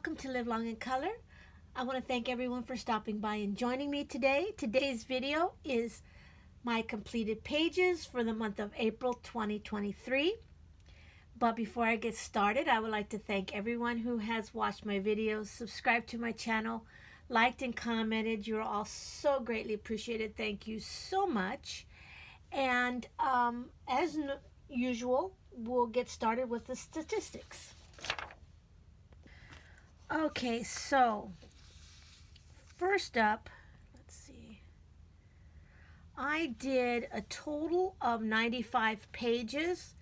welcome to Live Long in Color. I want to thank everyone for stopping by and joining me today. Today's video is my completed pages for the month of April 2023. But before I get started, I would like to thank everyone who has watched my videos, subscribed to my channel, liked and commented. You're all so greatly appreciated. Thank you so much. And as usual, we'll get started with the statistics. Okay, so first up, let's see. I did a total of 95 pages.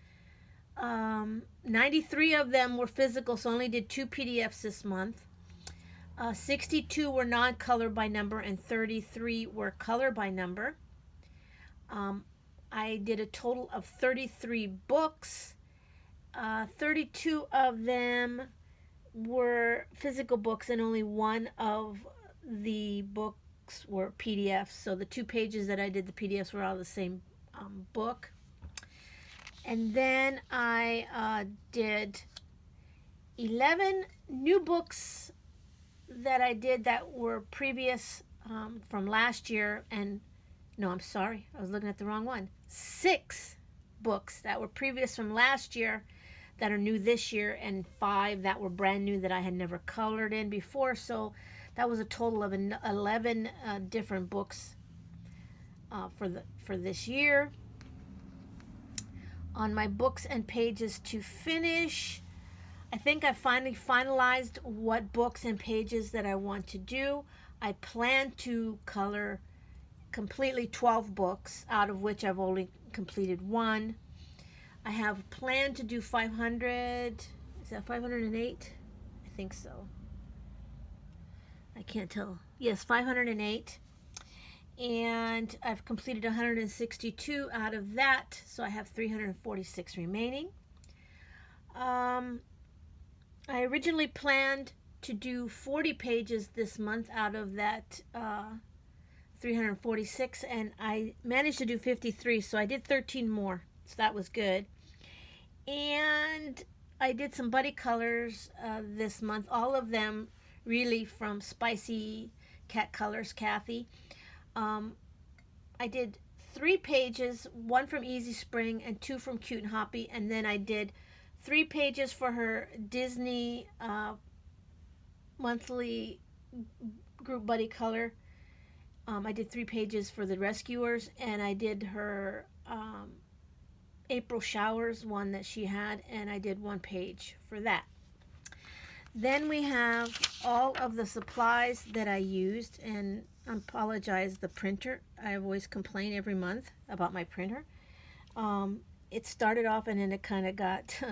93 of them were physical, so I only did 2 PDFs this month. 62 were non-color by number and 33 were color by number. I did a total of 33 books. 32 of them were physical books and only one of the books were PDFs. So the 2 pages that I did the PDFs were all the same book. And then I did 11 new books that I did that were previous from last year. And no, I'm sorry, I was looking at the wrong one. 6 books that were previous from last year that are new this year, and 5 that were brand new that I had never colored in before. So that was a total of 11 different books for this year. On my books and pages to finish, I think I finally finalized what books and pages that I want to do. I plan to color completely 12 books, out of which I've only completed 1. I have planned to do 500, is that 508? I think so. I can't tell. Yes, 508. And I've completed 162 out of that, so I have 346 remaining. I originally planned to do 40 pages this month out of that 346, and I managed to do 53, so I did 13 more, so that was good. And I did some buddy colors this month, all of them really from Spicy Cat Colors, Kathy. I did 3 pages, 1 from Easy Spring and 2 from Cute and Hoppy, and then I did 3 pages for her Disney monthly group buddy color. I did 3 pages for the Rescuers, and I did her April Showers one that she had, and I did 1 page for that. Then we have all of the supplies that I used, and I apologize, the printer. I always complain every month about my printer. It started off and then it kind of got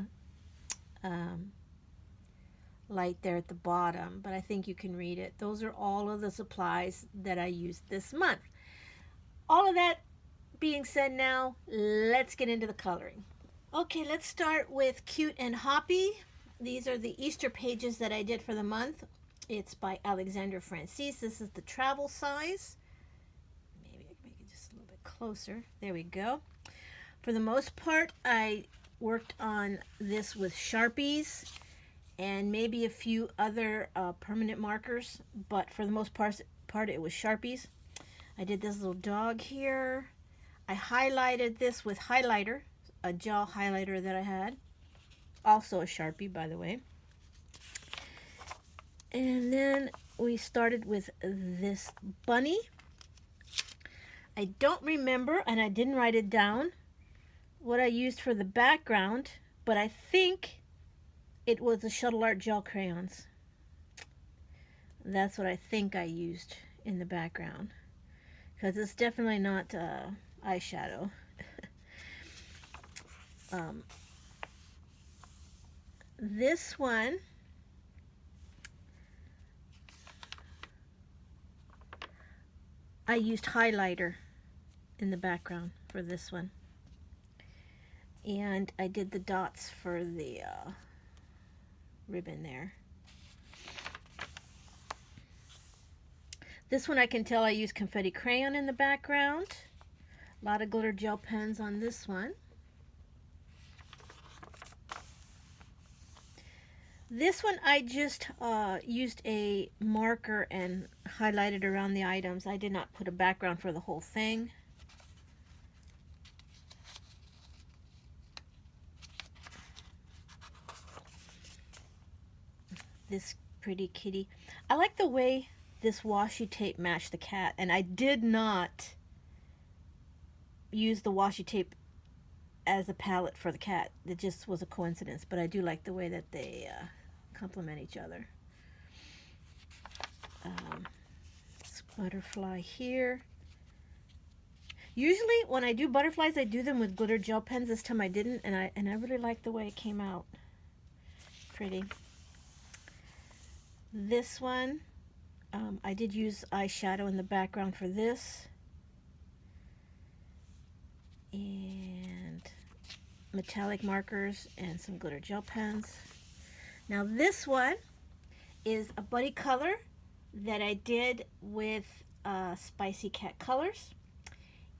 light there at the bottom, but I think you can read it. Those are all of the supplies that I used this month. All of that being said, now let's get into the coloring. Okay, let's start with Cute and Hoppy. These are the Easter pages that I did for the month. It's by Alexander Francis. This is the travel size. Maybe I can make it just a little bit closer. There we go. For the most part, I worked on this with Sharpies and maybe a few other permanent markers, but for the most part it was Sharpies. I did this little dog here. I highlighted this with highlighter, a gel highlighter that I had. Also a Sharpie, by the way. And then we started with this bunny. I don't remember, and I didn't write it down, what I used for the background, but I think it was the Shuttle Art gel crayons. That's what I think I used in the background, because it's definitely not eyeshadow. This one, I used highlighter in the background for this one. And I did the dots for the ribbon there. This one I can tell I used confetti crayon in the background. A lot of glitter gel pens on this one. This one I just used a marker and highlighted around the items. I did not put a background for the whole thing. This pretty kitty. I like the way this washi tape matched the cat, and I did not use the washi tape as a palette for the cat. It just was a coincidence, but I do like the way that they complement each other. This butterfly here. Usually when I do butterflies, I do them with glitter gel pens. This time I didn't, and I really like the way it came out. Pretty. This one, I did use eyeshadow in the background for this. And metallic markers and some glitter gel pens. Now this one is a buddy color that I did with Spicy Cat Colors.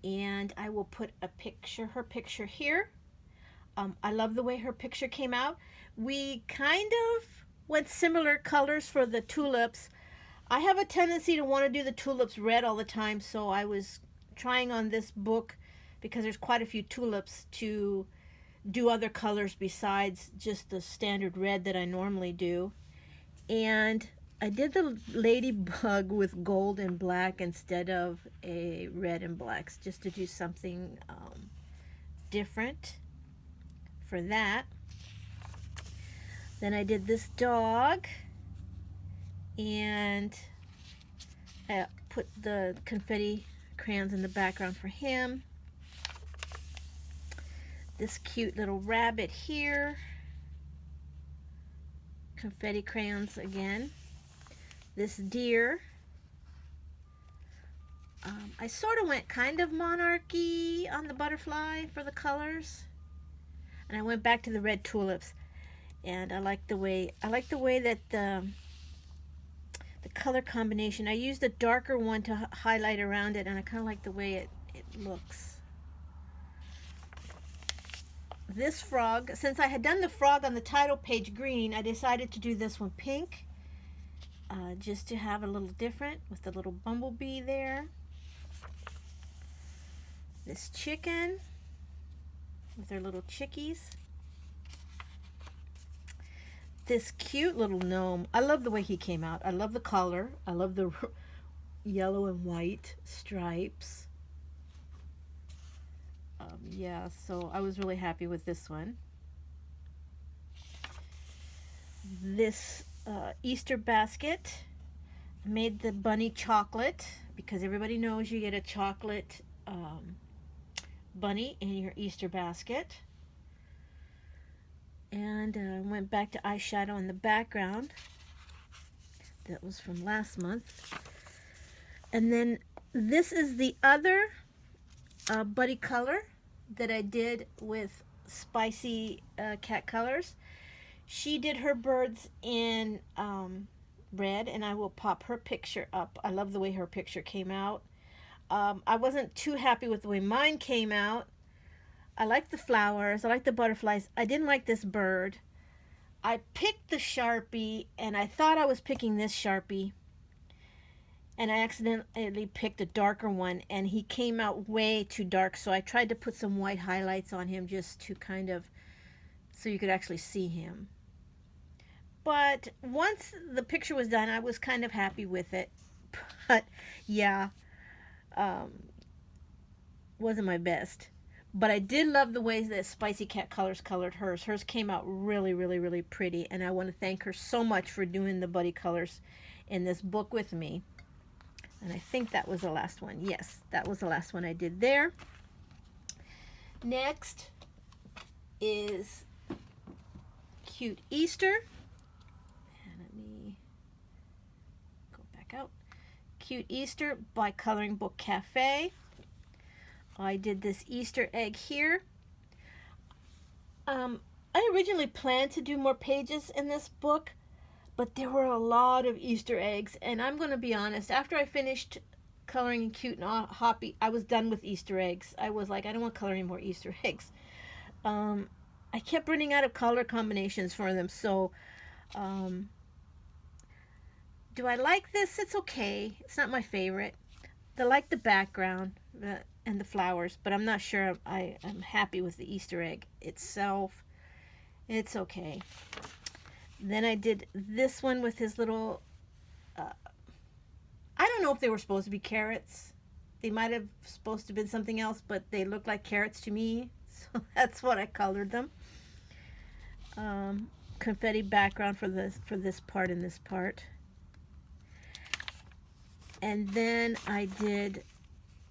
And I will put a picture, her picture here. I love the way her picture came out. We kind of went similar colors for the tulips. I have a tendency to want to do the tulips red all the time, so I was trying on this book, because there's quite a few tulips, to do other colors besides just the standard red that I normally do. And I did the ladybug with gold and black instead of a red and blacks, just to do something different for that. Then I did this dog, and I put the confetti crayons in the background for him. This cute little rabbit here. Confetti crayons again. This deer. I sort of went kind of monarchy on the butterfly for the colors. And I went back to the red tulips. And I like the way that the color combination. I used a darker one to highlight around it, and I kind of like the way it looks. This frog, since I had done the frog on the title page green, I decided to do this one pink, just to have a little different with the little bumblebee there. This chicken with their little chickies. This cute little gnome. I love the way he came out. I love the color. I love the yellow and white stripes. Yeah, so I was really happy with this one. This Easter basket. I made the bunny chocolate, because everybody knows you get a chocolate bunny in your Easter basket. And went back to eyeshadow in the background. That was from last month. And then this is the other buddy color that I did with Spicy Cat Colors. She did her birds in red, and I will pop her picture up. I love the way her picture came out. I wasn't too happy with the way mine came out. I like the flowers. I like the butterflies. I didn't like this bird. I picked the Sharpie, and I thought I was picking this Sharpie, and I accidentally picked a darker one, and he came out way too dark, so I tried to put some white highlights on him just to kind of, so you could actually see him. But once the picture was done, I was kind of happy with it. But yeah, wasn't my best. But I did love the ways that Spicy Cat Colors colored hers. Hers came out really, really, really pretty. And I want to thank her so much for doing the buddy colors in this book with me. And I think that was the last one. Yes, that was the last one I did there. Next is Cute Easter. And let me go back out. Cute Easter by Coloring Book Cafe. I did this Easter egg here. I originally planned to do more pages in this book, but there were a lot of Easter eggs, and I'm going to be honest, after I finished coloring in Cute and Hoppy, I was done with Easter eggs. I was like, I don't want to color any more Easter eggs. I kept running out of color combinations for them, so Um, do I like this? It's okay. It's not my favorite. I like the background and the flowers, but I'm not sure I'm happy with the Easter egg itself. It's okay. Then I did this one with his little, I don't know if they were supposed to be carrots. They might have supposed to have been something else, but they look like carrots to me. So that's what I colored them. Confetti background for this part and this part. And then I did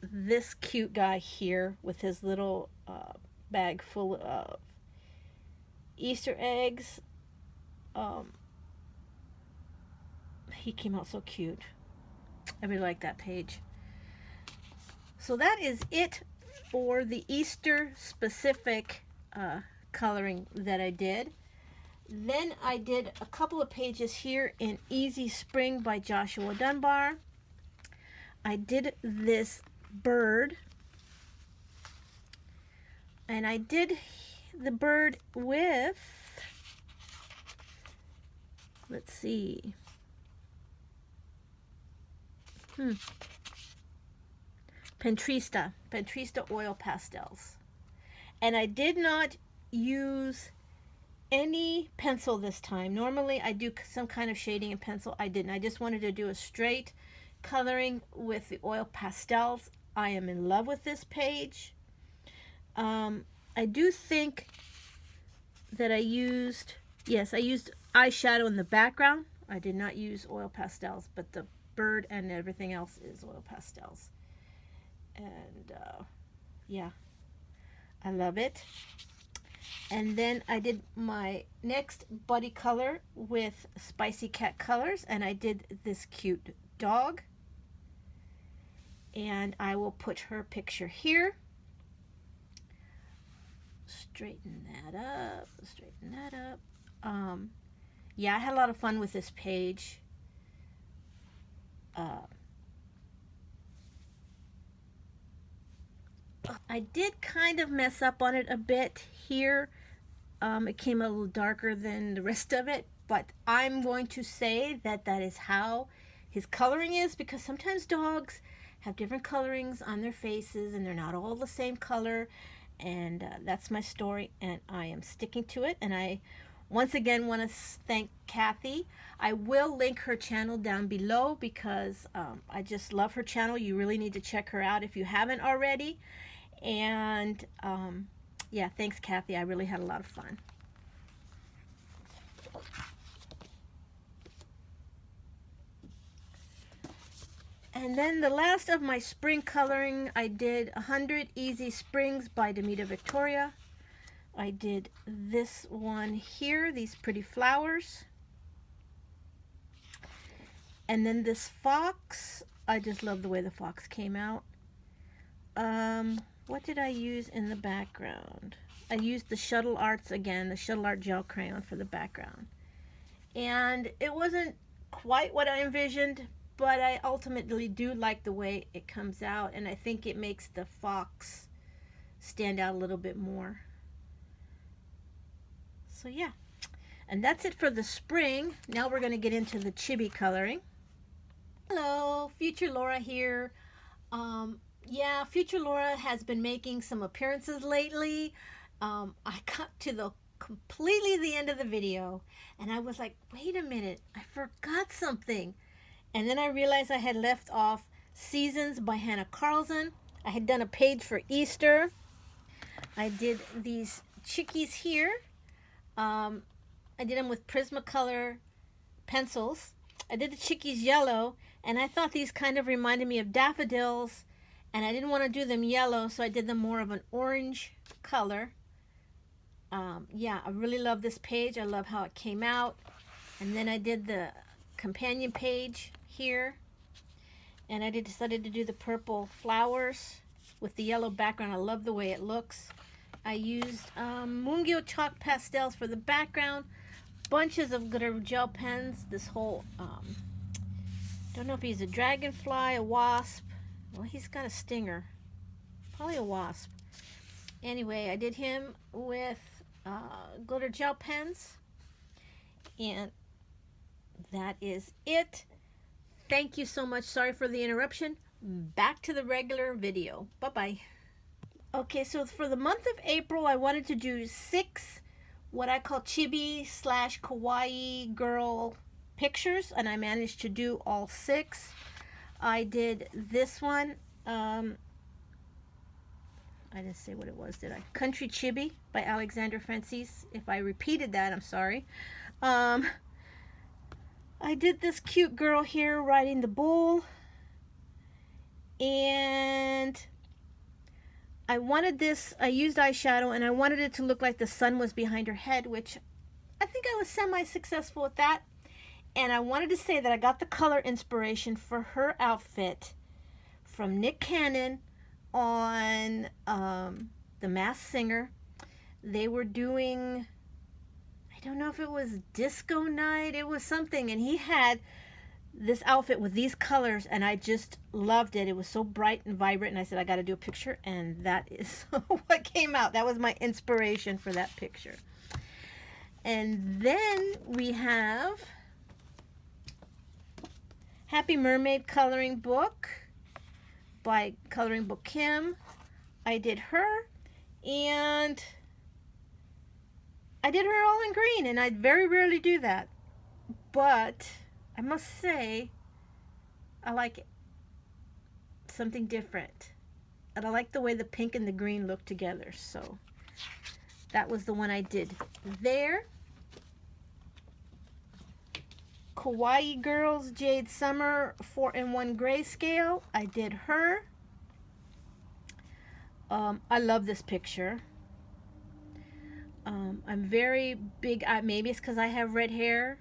this cute guy here with his little bag full of Easter eggs. He came out so cute. I really like that page. So that is it for the Easter specific coloring that I did. Then I did a couple of pages here in Easy Spring by Joshua Dunbar. I did this bird, and I did the bird with, let's see, Pentrista oil pastels. And I did not use any pencil this time. Normally I do some kind of shading in pencil. I didn't. I just wanted to do a straight coloring with the oil pastels. I am in love with this page. I do think that I used eyeshadow in the background. I did not use oil pastels, but the bird and everything else is oil pastels. And yeah, I love it. And then I did my next buddy color with Spicy Cat Colors, and I did this cute dog. And I will put her picture here. Straighten that up. Yeah, I had a lot of fun with this page. I did kind of mess up on it a bit here. It came a little darker than the rest of it, but I'm going to say that that is how his coloring is, because sometimes dogs have different colorings on their faces and they're not all the same color. And that's my story, and I am sticking to it. And I once again want to thank Kathy. I will link her channel down below because I just love her channel. You really need to check her out if you haven't already. And yeah, thanks Kathy. I really had a lot of fun. And then the last of my spring coloring, I did 100 Easy Springs by Demita Victoria. I did this one here, these pretty flowers. And then this fox, I just love the way the fox came out. What did I use in the background? I used the Shuttle Arts again, the Shuttle Art gel crayon for the background. And it wasn't quite what I envisioned, but I ultimately do like the way it comes out, and I think it makes the fox stand out a little bit more. So yeah, and that's it for the spring. Now we're going to get into the chibi coloring. Hello, Future Laura here. Yeah, Future Laura has been making some appearances lately. I got to completely the end of the video, and I was like, wait a minute, I forgot something. And then I realized I had left off Seasons by Hannah Carlson. I had done a page for Easter. I did these chickies here. I did them with Prismacolor pencils. I did the chickies yellow, and I thought these kind of reminded me of daffodils, and I didn't want to do them yellow, so I did them more of an orange color. Yeah, I really love this page. I love how it came out. And then I did the companion page here, and I decided to do the purple flowers with the yellow background. I love the way it looks. I used Mungyo chalk pastels for the background, bunches of glitter gel pens. This whole don't know if he's a dragonfly, a wasp. Well, he's got a stinger, probably a wasp. Anyway, I did him with glitter gel pens, and that is it. Thank you so much. Sorry for the interruption. Back to the regular video. Bye-bye. Okay, so for the month of April, I wanted to do 6 what I call chibi slash kawaii girl pictures, and I managed to do all 6. I did this one. I didn't say what it was, did I? Country Chibi by Alexander Fantasies. If I repeated that, I'm sorry. I did this cute girl here riding the bull. And I wanted this, I used eyeshadow, and I wanted it to look like the sun was behind her head, which I think I was semi-successful at that. And I wanted to say that I got the color inspiration for her outfit from Nick Cannon on The Masked Singer. They were doing, I don't know if it was disco night, it was something, and he had this outfit with these colors, and I just loved it. It was so bright and vibrant, and I said I got to do a picture, and that is what came out. That was my inspiration for that picture. And then we have Happy Mermaid Coloring Book by Coloring Book Kim. I did her, and I did her all in green, and I very rarely do that, but I must say I like it. Something different, and I like the way the pink and the green look together, so that was the one I did there. Kawaii Girls Jade Summer 4-in-1 grayscale. I did her. I love this picture. I'm very big, maybe it's because I have red hair,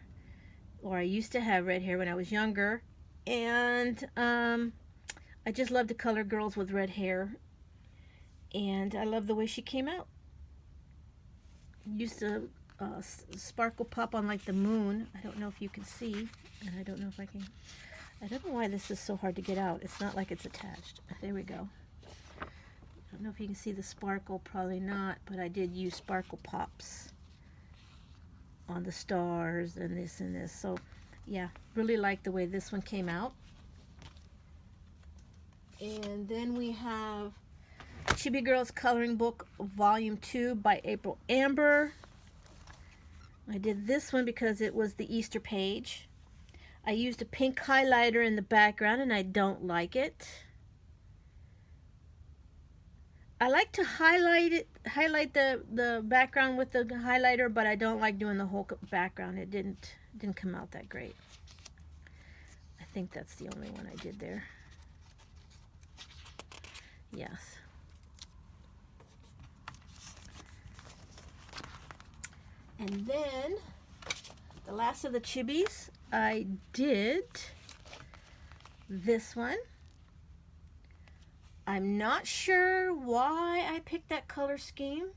or I used to have red hair when I was younger, and I just love to color girls with red hair, and I love the way she came out. Used to sparkle pop on like the moon. I don't know if you can see, and I don't know if I can. I don't know why this is so hard to get out. It's not like it's attached. There we go. I don't know if you can see the sparkle, probably not, but I did use sparkle pops on the stars and this and this. So yeah, really like the way this one came out. And then we have Chibi Girls Coloring Book Volume 2 by April Amber. I did this one because it was the Easter page. I used a pink highlighter in the background, and I don't like it. I like to highlight the background with the highlighter, but I don't like doing the whole background. It didn't come out that great. I think that's the only one I did there. Yes. And then the last of the chibis, I did this one. I'm not sure why I picked that color scheme.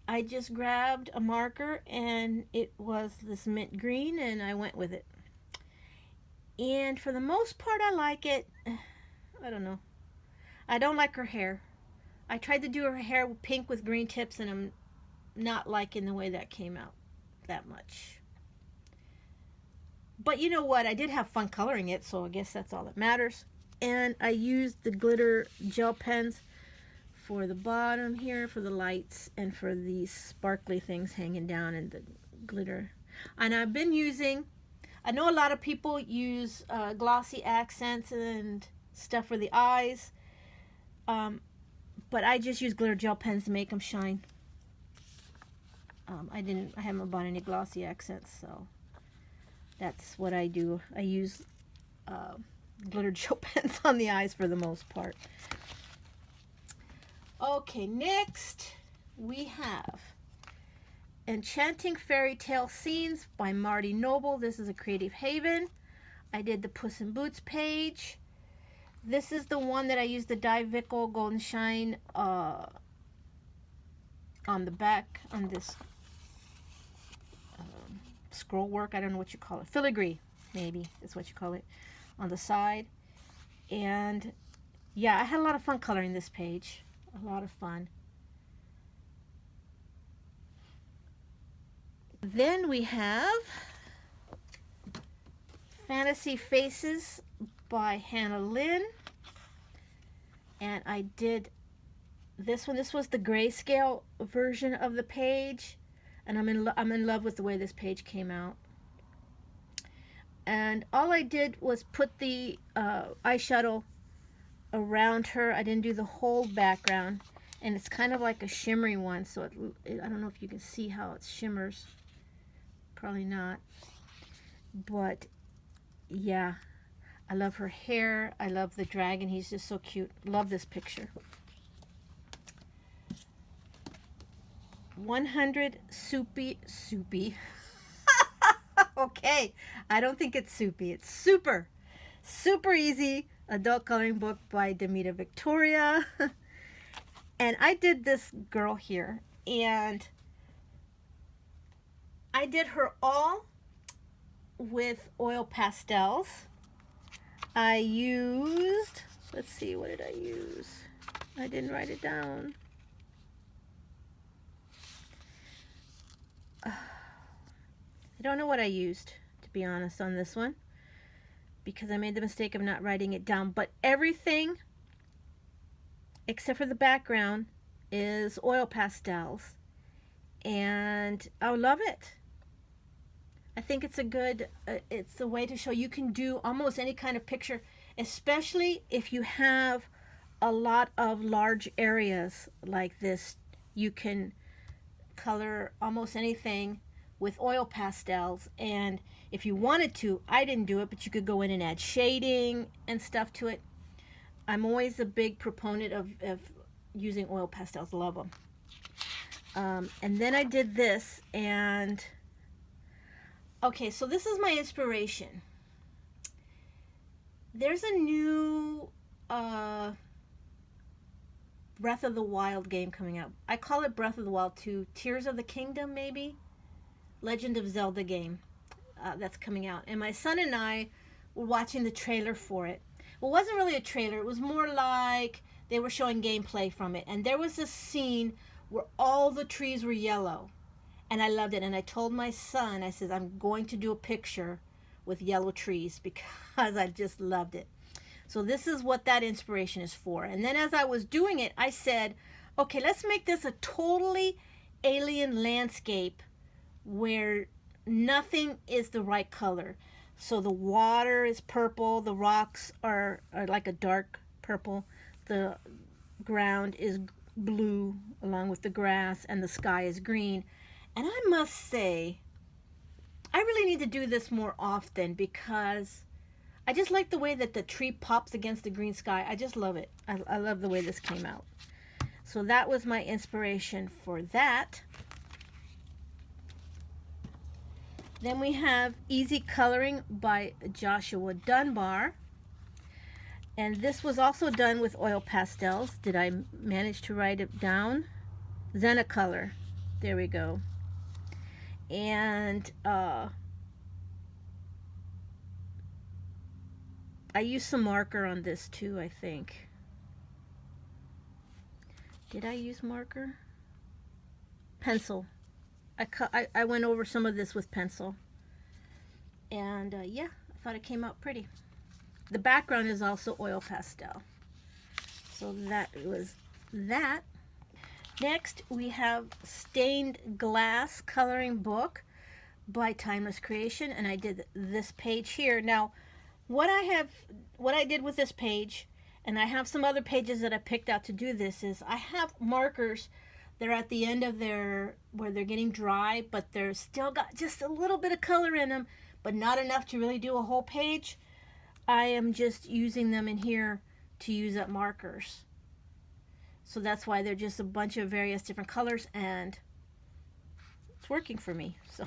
I just grabbed a marker, and it was this mint green, and I went with it. And for the most part, I like it. I don't know. I don't like her hair. I tried to do her hair pink with green tips, and I'm not liking the way that came out that much. But you know what? I did have fun coloring it, so I guess that's all that matters. And I used the glitter gel pens for the bottom here, for the lights, and for these sparkly things hanging down in the glitter. And I've been using, I know a lot of people use glossy accents and stuff for the eyes, but I just use glitter gel pens to make them shine. I haven't bought any glossy accents, so that's what I do. I use glitter gel pens on the eyes for the most part. Okay, next we have Enchanting Fairy Tale Scenes by Marty Noble. This is a Creative Haven. I did the Puss in Boots page. This is the one that I used the Divical Golden Shine on the back, on this scroll work. I don't know what you call it. Filigree, maybe is what you call it, on the side. And yeah, I had a lot of fun coloring this page. A lot of fun. Then we have Fantasy Faces by Hannah Lynn. And I did this one. This was the grayscale version of the page. And I'm in love with the way this page came out. And all I did was put the eyeshadow around her. I didn't do the whole background. And it's kind of like a shimmery one. So I don't know if you can see how it shimmers. Probably not. But yeah, I love her hair. I love the dragon. He's just so cute. Love this picture. 100 soupy. Okay, I don't think it's soupy. It's super easy adult coloring book by Demita Victoria. And I did this girl here, and I did her all with oil pastels. I used, let's see, what did I use? I didn't write it down. I don't know what I used, to be honest, on this one, because I made the mistake of not writing it down. But everything, except for the background, is oil pastels. And I love it. I think it's a good, it's a way to show you can do almost any kind of picture, especially if you have a lot of large areas like this. You can color almost anything with oil pastels. And if you wanted to, I didn't do it, but you could go in and add shading and stuff to it. I'm always a big proponent of using oil pastels. Love them. And then I did this, and okay, so this is my inspiration. There's a new Breath of the Wild game coming out. I call it Breath of the Wild 2, Tears of the Kingdom, maybe? Legend of Zelda game that's coming out. And my son and I were watching the trailer for it. Well, it wasn't really a trailer. It was more like they were showing gameplay from it. And there was a scene where all the trees were yellow. And I loved it. And I told my son, I said, I'm going to do a picture with yellow trees because I just loved it. So this is what that inspiration is for. And then as I was doing it, I said, okay, let's make this a totally alien landscape where nothing is the right color. So the water is purple, the rocks are like a dark purple, the ground is blue along with the grass, and the sky is green. And I must say, I really need to do this more often because I just like the way that the tree pops against the green sky. I just love it. I love the way this came out. So that was my inspiration for that. Then we have Easy Coloring by Joshua Dunbar. And this was also done with oil pastels. Did I manage to write it down? Zenicolor. There we go. And I used some marker on this too, I think. Did I use marker? Pencil. I went over some of this with pencil. And yeah, I thought it came out pretty. The background is also oil pastel. So that was that. Next, we have Stained Glass Coloring Book by Timeless Creation. And I did this page here. Now, what I did with this page, and I have some other pages that I picked out to do this, is I have markers. They're at the end of where they're getting dry, but they're still got just a little bit of color in them, but not enough to really do a whole page. I am just using them in here to use up markers. So that's why they're just a bunch of various different colors, and it's working for me. So,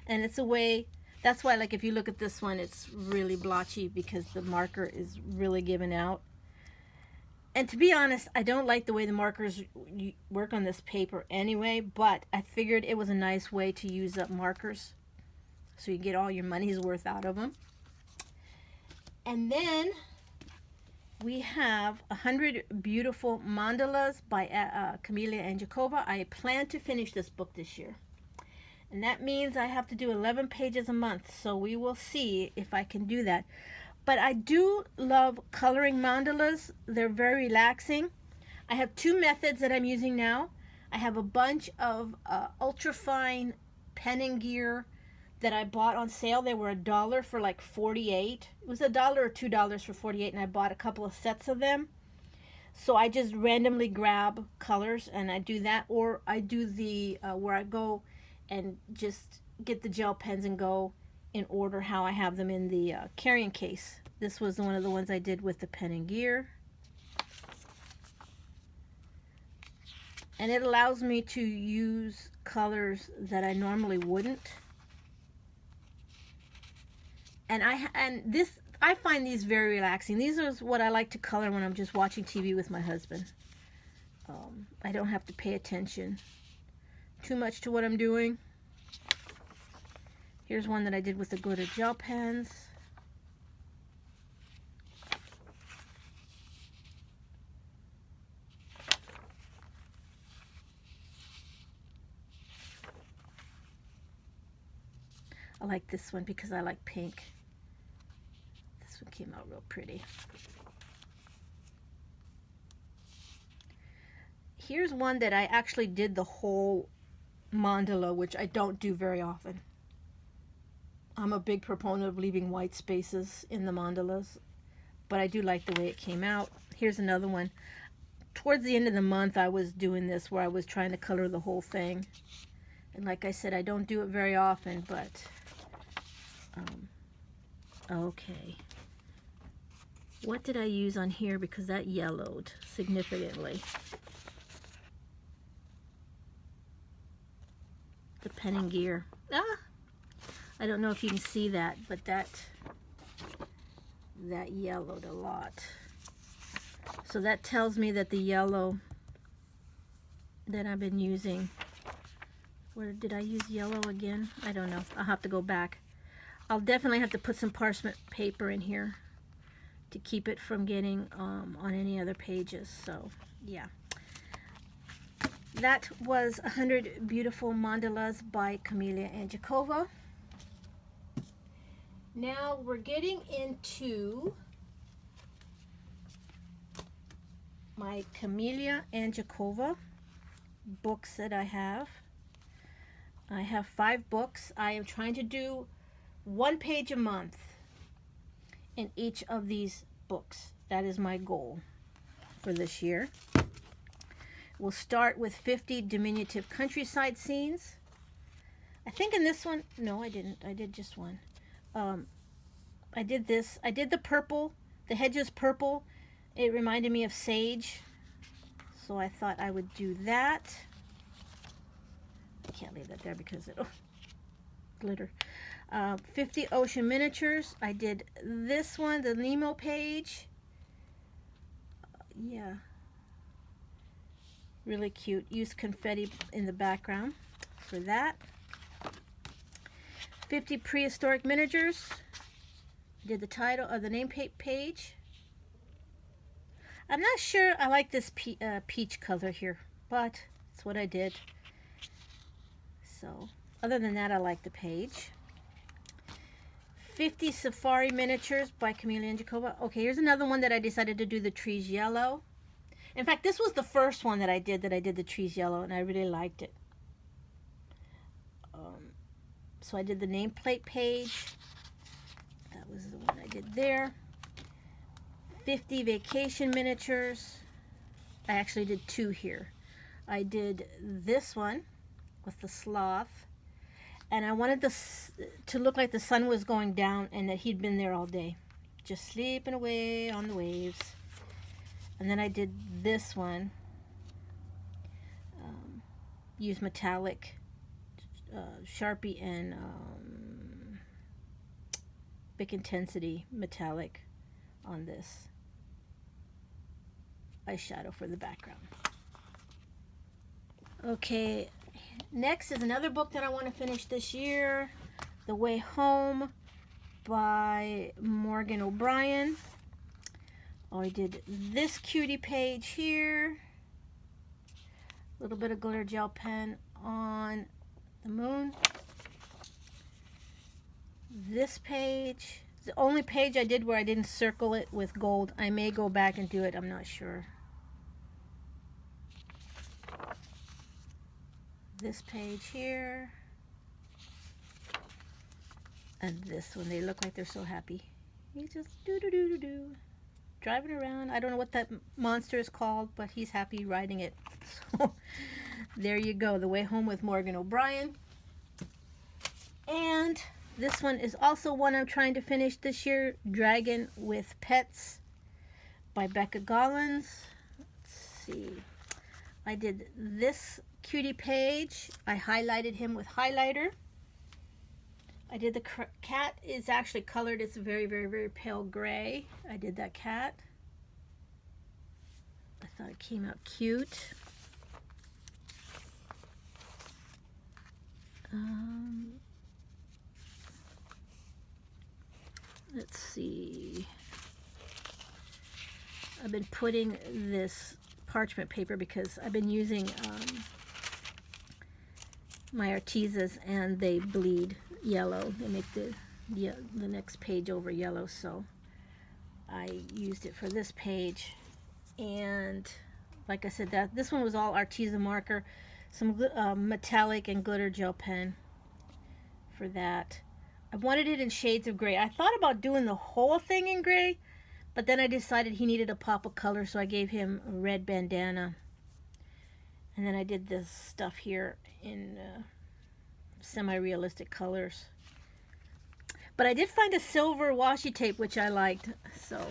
and it's a way, that's why, like, if you look at this one, it's really blotchy because the marker is really given out. And to be honest, I don't like the way the markers work on this paper anyway, but I figured it was a nice way to use up markers so you get all your money's worth out of them. And then we have 100 Beautiful Mandalas by Camellia and Jacoba. I plan to finish this book this year. And that means I have to do 11 pages a month. So we will see if I can do that. But I do love coloring mandalas. They're very relaxing. I have two methods that I'm using now. I have a bunch of ultra fine pen and gear that I bought on sale. They were $1 for like 48. It was $1 or $2 for 48, and I bought a couple of sets of them. So I just randomly grab colors and I do that, or I do the where I go and just get the gel pens and go in order how I have them in the carrying case. This was one of the ones I did with the pen and gear. And it allows me to use colors that I normally wouldn't. And I find these very relaxing. These are what I like to color when I'm just watching TV with my husband. I don't have to pay attention too much to what I'm doing. Here's one that I did with the glitter gel pens. I like this one because I like pink. This one came out real pretty. Here's one that I actually did the whole mandala, which I don't do very often. I'm a big proponent of leaving white spaces in the mandalas, but I do like the way it came out. Here's another one. Towards the end of the month, I was doing this where I was trying to color the whole thing. And like I said, I don't do it very often, but okay. What did I use on here? Because that yellowed significantly. The pen and gear. I don't know if you can see that, but that yellowed a lot. So that tells me that the yellow that I've been using, where did I use yellow again? I don't know. I'll have to go back. I'll definitely have to put some parchment paper in here to keep it from getting on any other pages. So yeah. That was 100 Beautiful Mandalas by Camellia and Jacoba. Now we're getting into my Camellia and Jacoba books that I have. I have 5 books. I am trying to do 1 page a month in each of these books. That is my goal for this year. We'll start with 50 diminutive countryside scenes. I think in this one, no, I didn't. I did just one. I did this. I did the purple. The hedges purple. It reminded me of sage. So I thought I would do that. I can't leave that there because it'll glitter. 50 ocean miniatures. I did this one, the Nemo page. Yeah. Really cute. Used confetti in the background for that. 50 prehistoric miniatures. Did the title of the name page. I'm not sure I like this peach color here, but it's what I did. So, other than that, I like the page. 50 safari miniatures by Camellia and Jacoba. Okay, here's another one that I decided to do the trees yellow. In fact, this was the first one that I did the trees yellow, and I really liked it. So I did the nameplate page. That was the one I did there. 50 vacation miniatures. I actually did 2 here. I did this one with the sloth, and I wanted this to look like the sun was going down and that he'd been there all day, just sleeping away on the waves. And then I did this one, use metallic Sharpie and Bic Intensity metallic on this eyeshadow for the background. Okay, next is another book that I want to finish this year, The Way Home by Morgan O'Brien. I did this cutie page here, a little bit of glitter gel pen on the moon. This page, the only page I did where I didn't circle it with gold. I may go back and do it, I'm not sure. This page here. And this one, they look like they're so happy. He's just do driving around. I don't know what that monster is called, but he's happy riding it. So there you go, The Way Home with Morgan O'Brien. And this one is also one I'm trying to finish this year, Dragon with Pets by Becca Gollins. Let's see. I did this cutie page. I highlighted him with highlighter. I did the cat is actually colored. It's very, very, very pale gray. I did that cat. I thought it came out cute. Let's see. I've been putting this parchment paper because I've been using my Artezas and they bleed yellow. They make the next page over yellow, so I used it for this page. And like I said, this one was all Arteza marker, some metallic and glitter gel pen for that. I wanted it in shades of gray. I thought about doing the whole thing in gray, but then I decided he needed a pop of color, so I gave him a red bandana. And then I did this stuff here in semi-realistic colors. But I did find a silver washi tape, which I liked. So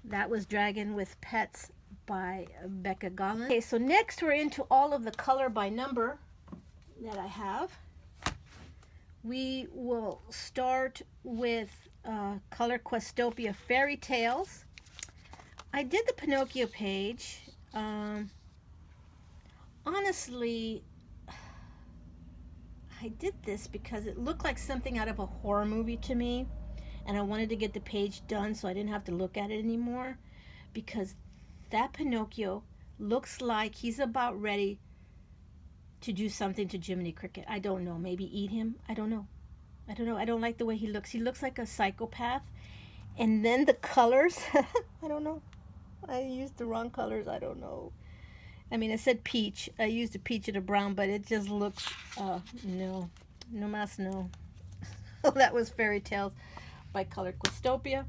that was Dragon with Pets by Becca Gollins. Okay, so next we're into all of the color by number that I have. We will start with Color Questopia Fairy Tales. I did the Pinocchio page. Honestly, I did this because it looked like something out of a horror movie to me, and I wanted to get the page done so I didn't have to look at it anymore, because that Pinocchio looks like he's about ready to do something to Jiminy Cricket. I don't know, maybe eat him. I don't know. I don't like the way he looks. He looks like a psychopath. And then the colors, I don't know. I used the wrong colors. I don't know. I mean, it said peach. I used a peach and a brown, but it just looks, no más no. That was Fairy Tales by Color Questopia.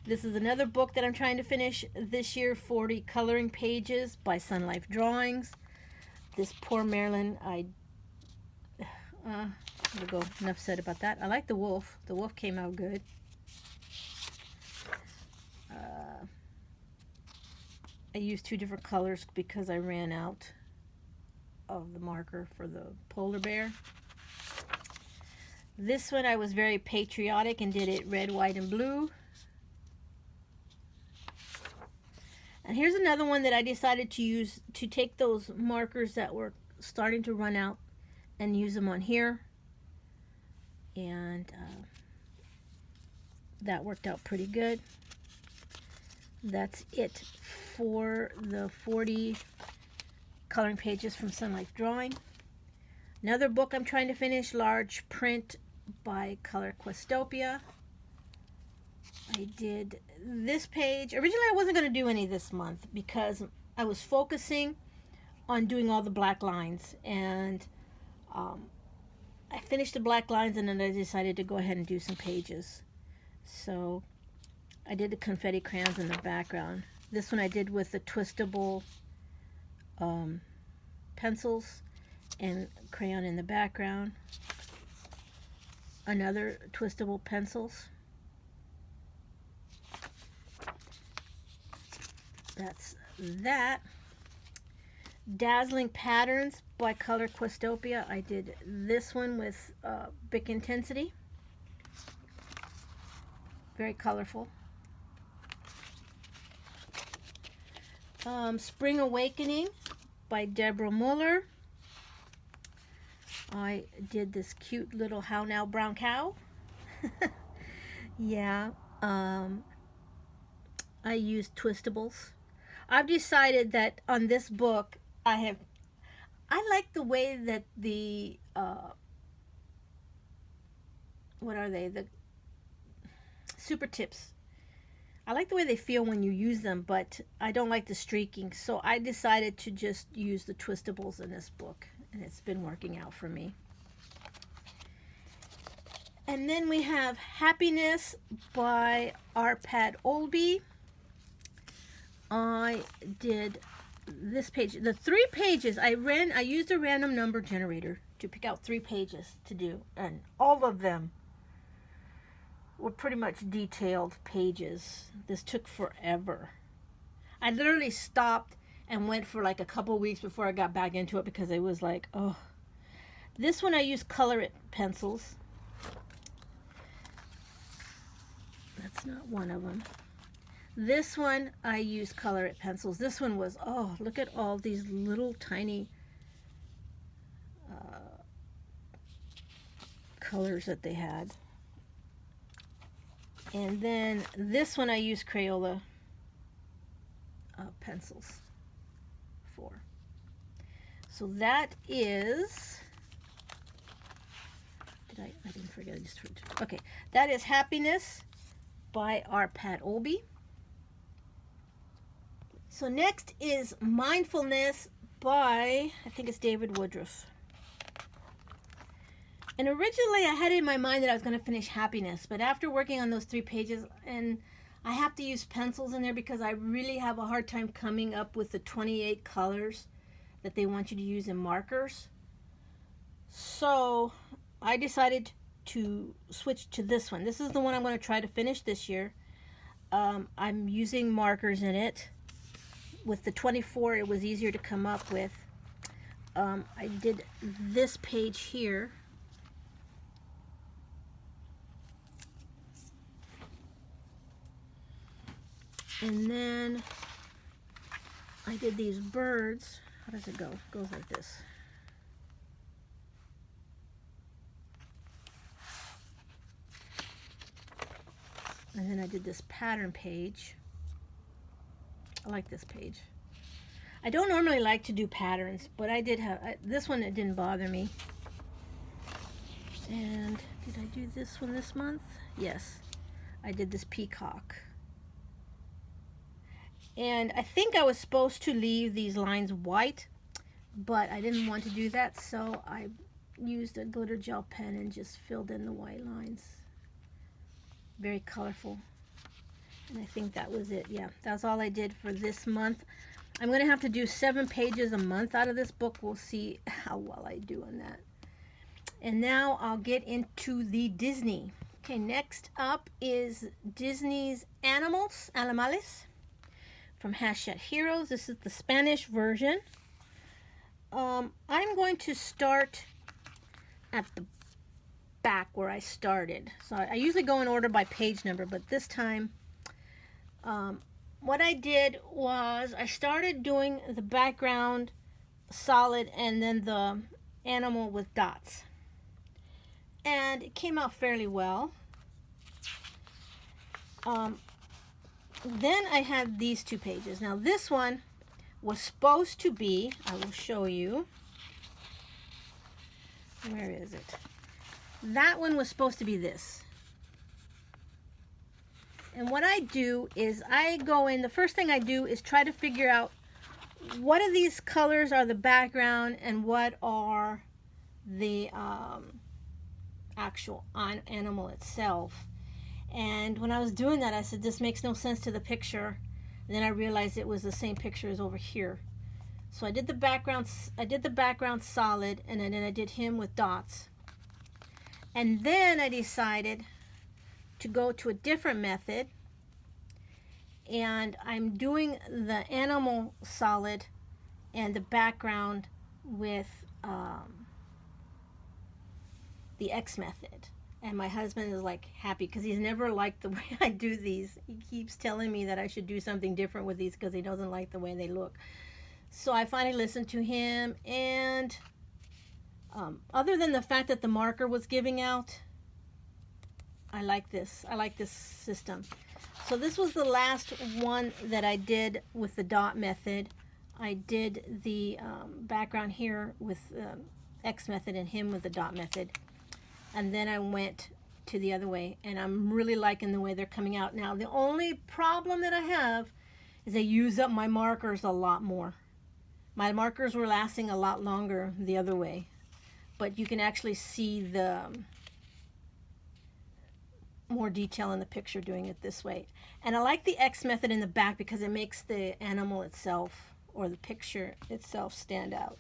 This is another book that I'm trying to finish this year, 40 Coloring Pages by Sun Life Drawings. This poor Marilyn, we'll go, enough said about that. I like the wolf. The wolf came out good. I used 2 different colors because I ran out of the marker for the polar bear. This one I was very patriotic and did it red, white, and blue. And here's another one that I decided to use, to take those markers that were starting to run out and use them on here. And that worked out pretty good. That's it for the 40 coloring pages from Sun Life Drawing. Another book I'm trying to finish, large print by Color Questopia. I did this page. Originally I wasn't going to do any this month because I was focusing on doing all the black lines, and I finished the black lines and then I decided to go ahead and do some pages. So I did the confetti crayons in the background. This one I did with the twistable pencils and crayon in the background. Another twistable pencils. That's that. Dazzling Patterns by Color Questopia. I did this one with Bic Intensity. Very colorful. Spring Awakening by Deborah Muller. I did this cute little How Now Brown Cow. Yeah. I used twistables. I've decided that on this book I like the way that the what are they? The Super Tips. I like the way they feel when you use them, but I don't like the streaking. So I decided to just use the twistables in this book, and it's been working out for me. And then we have Happiness by R. Pat Olby. I did this page. The 3 pages, I used a random number generator to pick out 3 pages to do, and all of them were pretty much detailed pages. This took forever. I literally stopped and went for like a couple weeks before I got back into it because it was like, oh. This one I used Color It pencils. That's not one of them. This one I used Color It pencils. This one was, oh, look at all these little tiny colors that they had. And then this one I use Crayola pencils for. So that is, I didn't forget, I just forgot. Okay, that is Happiness by R. Pat Olby. So next is Mindfulness by, I think it's David Woodruff. And originally I had it in my mind that I was going to finish Happiness, but after working on those 3 pages, and I have to use pencils in there because I really have a hard time coming up with the 28 colors that they want you to use in markers. So I decided to switch to this one. This is the one I'm going to try to finish this year. I'm using markers in it. With the 24, it was easier to come up with. I did this page here. And then I did these birds. How does it go? It goes like this. And then I did this pattern page. I like this page. I don't normally like to do patterns, but I did have this one. It didn't bother me. And did I do this one this month? Yes, I did this peacock. And I think I was supposed to leave these lines white, but I didn't want to do that, so I used a glitter gel pen and just filled in the white lines. Very colorful. And I think that was it. Yeah, that's all I did for this month. I'm going to have to do 7 pages a month out of this book. We'll see how well I do on that. And now I'll get into the Disney. Okay, next up is Disney's Animales from Hachette Heroes. This is the Spanish version. I'm going to start at the back where I started. So I usually go in order by page number, but this time what I did was I started doing the background solid and then the animal with dots. And it came out fairly well. Then I had these 2 pages. Now this one was supposed to be, I will show you. Where is it? That one was supposed to be this. And what I do is I go in, the first thing I do is try to figure out what of these colors are the background and what are the actual animal itself. And when I was doing that, I said, this makes no sense to the picture. And then I realized it was the same picture as over here. So I did the background solid, and then I did him with dots. And then I decided to go to a different method, and I'm doing the animal solid and the background with the X method. And my husband is like happy because he's never liked the way I do these. He keeps telling me that I should do something different with these because he doesn't like the way they look. So I finally listened to him, and other than the fact that the marker was giving out, I like this. I like this system. So this was the last one that I did with the dot method. I did the background here with X method and him with the dot method. And then I went to the other way, and I'm really liking the way they're coming out. Now, the only problem that I have is I use up my markers a lot more. My markers were lasting a lot longer the other way, but you can actually see the more detail in the picture doing it this way. And I like the X method in the back because it makes the animal itself or the picture itself stand out.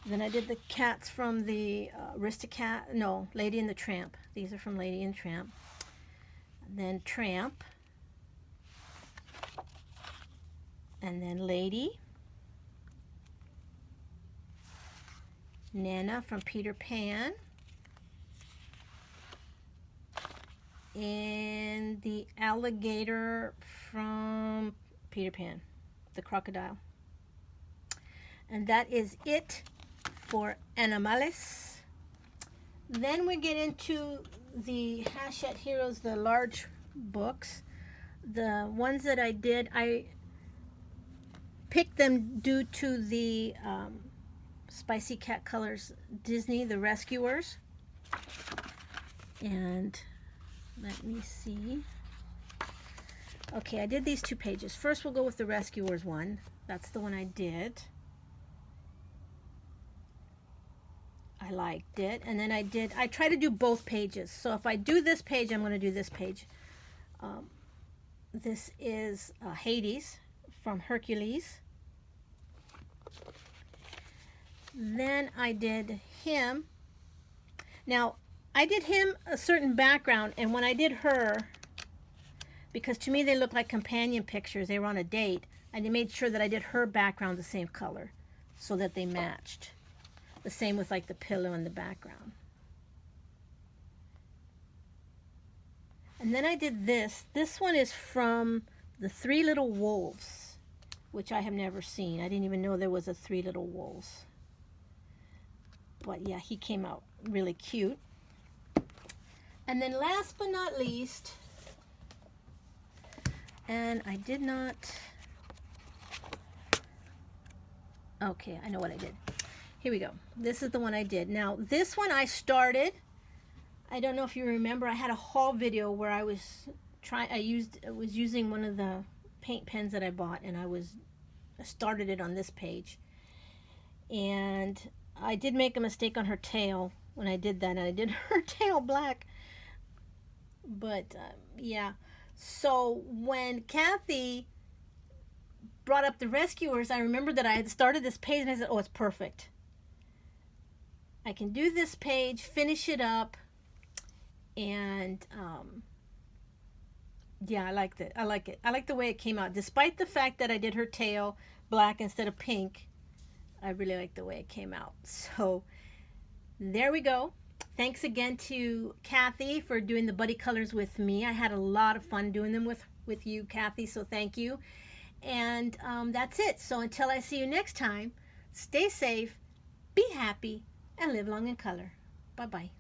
Then I did the cats from the Lady and the Tramp. These are from Lady and Tramp. Then Tramp. And then Lady. Nana from Peter Pan. And the alligator from Peter Pan, the crocodile. And that is it for Animales. Then we get into the Hachette Heroes, the large books. The ones that I did, I picked them due to the Spicy Cat Colors Disney, The Rescuers. And let me see. Okay, I did these 2 pages. First, we'll go with the Rescuers one. That's the one I did. I liked it. And then I try to do both pages. So if I do this page, I'm going to do this page. This is Hades from Hercules. Then I did him. Now, I did him a certain background, and when I did her, because to me they look like companion pictures, they were on a date, I made sure that I did her background the same color so that they matched. The same with like the pillow in the background. And then I did this. This one is from the 3 Little Wolves, which I have never seen. I didn't even know there was a 3 Little Wolves. But yeah, he came out really cute. And then last but not least, and I did not, okay, I know what I did. Here we go. This is the one I did. Now, this one I started, I don't know if you remember, I had a haul video where I was using one of the paint pens that I bought, and I started it on this page. And I did make a mistake on her tail when I did that, and I did her tail black. But yeah, so when Kathy brought up the Rescuers, I remember that I had started this page and I said, oh, it's perfect. I can do this page, finish it up, and yeah, I liked it. I like it. I like the way it came out. Despite the fact that I did her tail black instead of pink, I really like the way it came out. So there we go. Thanks again to Kathy for doing the buddy colors with me. I had a lot of fun doing them with you, Kathy, so thank you. And that's it. So until I see you next time, stay safe, be happy, and live long in color. Bye-bye.